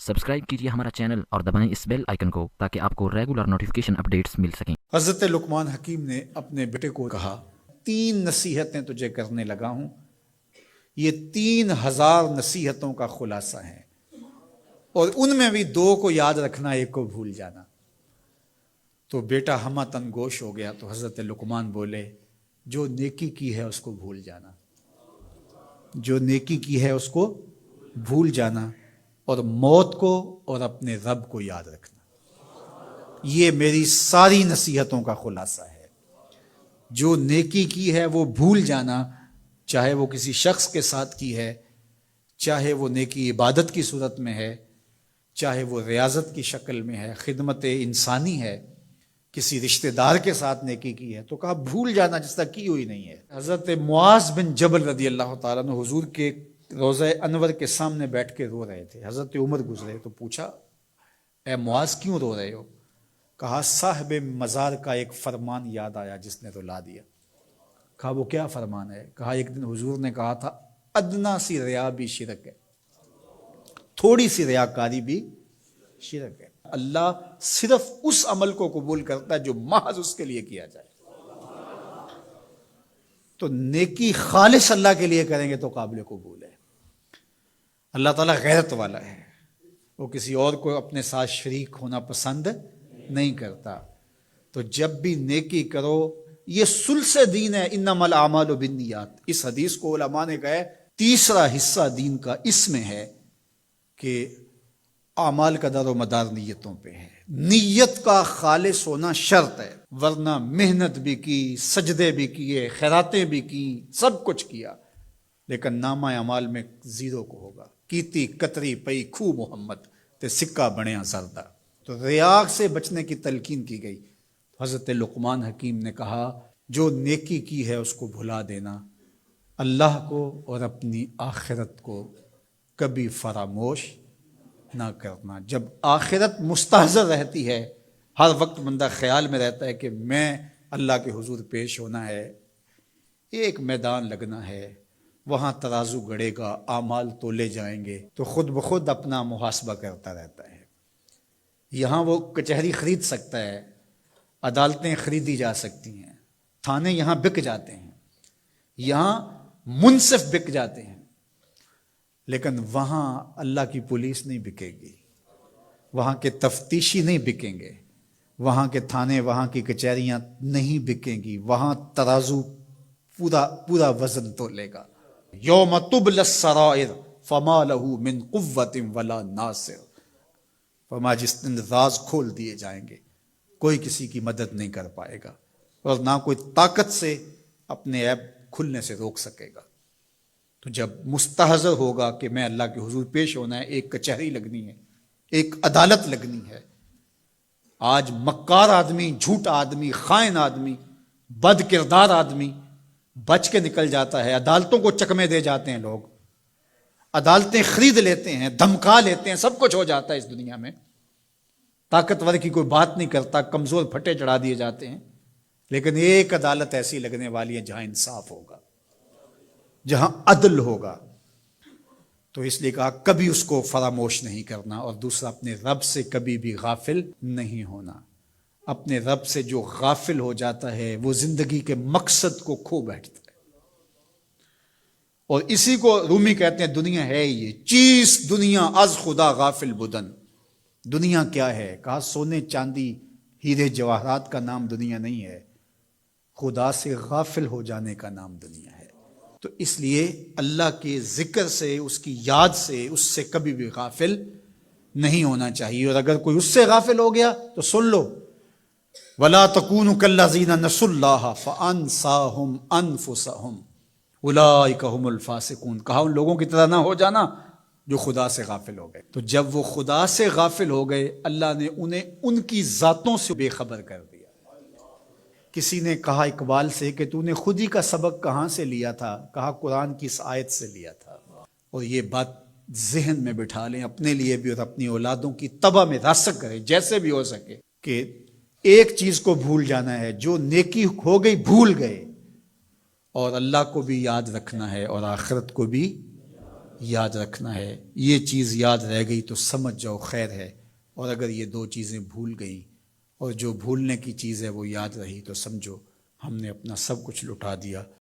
Subscribe कीजिए हमारा channel और दबाएं इस बेल आइकन को ताकि आपको रेगुलर नोटिफिकेशन अपडेट्स मिल सकें। हज़रत लुकमान हकीम ने अपने बेटे को कहा, 3 नसीहतें तुझे करने लगा हूं, ये 3000 नसीहतों का खुलासा है और उनमें भी 2 को याद रखना, 1 को भूल जाना। तो बेटा हमा तनगोश हो गया। तो हज़रत लुकमान बोले, जो नेकी की है उसको भूल जाना, जो नेकी की है उसको भूल जाना, और मौत को और अपने रब को याद रखना। ये मेरी सारी नसीहतों का खुलासा है। जो नेकी की है वो भूल जाना, चाहे वो किसी शख्स के साथ की है, चाहे वो नेकी इबादत की सूरत में है, चाहे वो रियाजत की शक्ल में है, खिदमत इंसानी है, किसी रिश्तेदार के साथ नेकी की है, तो कहा भूल जाना जिसका की हुई नहीं है। हज़रत मुआज बिन जबल रदी अल्लाह ताला अन्हु हुजूर के रोज़ा अनवर के सामने बैठ के रो रहे थे। हज़रत उमर गुजरे तो पूछा, ए मुआज क्यों रो रहे हो? कहा साहिब मज़ार का एक फरमान याद आया जिसने रुला दिया। कहा वो क्या फरमान है? कहा एक दिन हुजूर ने कहा था, अदना सी रिया भी शिरक है, थोड़ी सी रियाकारी भी शिरक है। अल्लाह सिर्फ उस अमल को कबूल करता है जो महज उसके लिए किया जाए। तो नेकी खालिस अल्लाह के लिए करेंगे तो काबिल कबूल है। अल्लाह ताला गैरत वाला है, वो किसी और को अपने साथ शरीक होना पसंद नहीं करता। तो जब भी नेकी करो, ये सुल्से दीन है, इन्नमल आमालु बिन्नियात। इस हदीस को उलमा ने कहा तीसरा हिस्सा दीन का इसमें है कि आमाल का दारो मदार नीयतों पे है। नीयत का खालिस होना शर्त है, वरना मेहनत भी की, सजदे भी किए, खैरातें भी की, सब कुछ किया, लेकिन नामा अमाल में 0 को होगा। कीती कतरी पई खू मोहम्मद ते सिक्का बनिया जरदा। तो रियाग से बचने की तलकीन की गई। तो हज़रत लुकमान हकीम ने कहा, जो नेकी की है उसको भुला देना, अल्लाह को और अपनी आखिरत को कभी फरामोश ना करना। जब आखिरत मुस्तहज़र रहती है, हर वक्त बंदा ख्याल में रहता है कि मैं अल्लाह के हुजूर पेश होना है, एक मैदान लगना है, वहाँ तराजू गड़ेगा, आमाल तोले जाएंगे, तो खुद ब खुद अपना मुहासबा करता रहता है। यहाँ वो कचहरी खरीद सकता है, अदालतें खरीदी जा सकती हैं, थाने यहाँ बिक जाते हैं, यहाँ मुनसिफ बिक जाते हैं, लेकिन वहाँ अल्लाह की पुलिस नहीं बिकेगी, वहाँ के तफ्तीशी नहीं बिकेंगे, वहाँ के थाने, वहाँ की कचहरियाँ नहीं बिकेंगी। वहाँ तराजू पूरा वजन तोलेगा। यौम तुबल सराइर फमा लहू मिन कुव्वतिन वला नासिर। फरमा जिस दिन राज खोल दिए जाएंगे, कोई किसी की मदद नहीं कर पाएगा और ना कोई ताकत से अपने ऐब खुलने से रोक सकेगा। तो जब मुस्तहज़र होगा कि मैं अल्लाह के हुजूर पेश होना है, एक कचहरी लगनी है, एक अदालत लगनी है। आज मक्कार आदमी, झूठा आदमी, खाइन आदमी, बद किरदार आदमी बच के निकल जाता है। अदालतों को चकमे दे जाते हैं लोग, अदालतें खरीद लेते हैं, धमका लेते हैं, सब कुछ हो जाता है इस दुनिया में। ताकतवर की कोई बात नहीं करता, कमजोर फटे चढ़ा दिए जाते हैं। लेकिन एक अदालत ऐसी लगने वाली है जहां इंसाफ होगा, जहां अदल होगा। तो इसलिए कहा कभी उसको फरामोश नहीं करना, और दूसरा अपने रब से कभी भी गाफिल नहीं होना। अपने रब से जो गाफिल हो जाता है वो जिंदगी के मकसद को खो बैठता है। और इसी को रूमी कहते हैं दुनिया है ये चीज, दुनिया अज खुदा गाफिल बुदन। दुनिया क्या है? कहा सोने चांदी हीरे जवाहरात का नाम दुनिया नहीं है, खुदा से गाफिल हो जाने का नाम दुनिया है। तो इसलिए अल्लाह के जिक्र से, उसकी याद से, उससे कभी भी गाफिल नहीं होना चाहिए। और अगर कोई उससे गाफिल हो गया तो सुन लो, वला तकूनु कल्लज़ीना नसुल्लाह फअनसाहुम अनफुसहुम उलाइका हुमुल फासिकून। कहा उन लोगों की तरह ना हो जाना जो खुदा से गाफिल हो गए। तो जब वो खुदा से गाफिल हो गए, अल्लाह ने उन्हें उनकी जातों से बेखबर कर दिया। किसी ने कहा इकबाल से कि तूने खुद ही का सबक कहाँ से लिया था? कहा कुरान की इस आयत से लिया था। और ये बात जहन में बिठा लें, अपने लिए भी और अपनी औलादों की तबा में रासख करें जैसे भी हो सके, कि एक चीज को भूल जाना है, जो नेकी हो गई भूल गए, और अल्लाह को भी याद रखना है और आखिरत को भी یاد رکھنا ہے. یہ چیز یاد رہ گئی تو سمجھ جاؤ خیر ہے، اور اگر یہ دو چیزیں بھول گئیں اور جو بھولنے کی چیز ہے وہ یاد رہی تو سمجھو ہم نے اپنا سب کچھ لٹا دیا.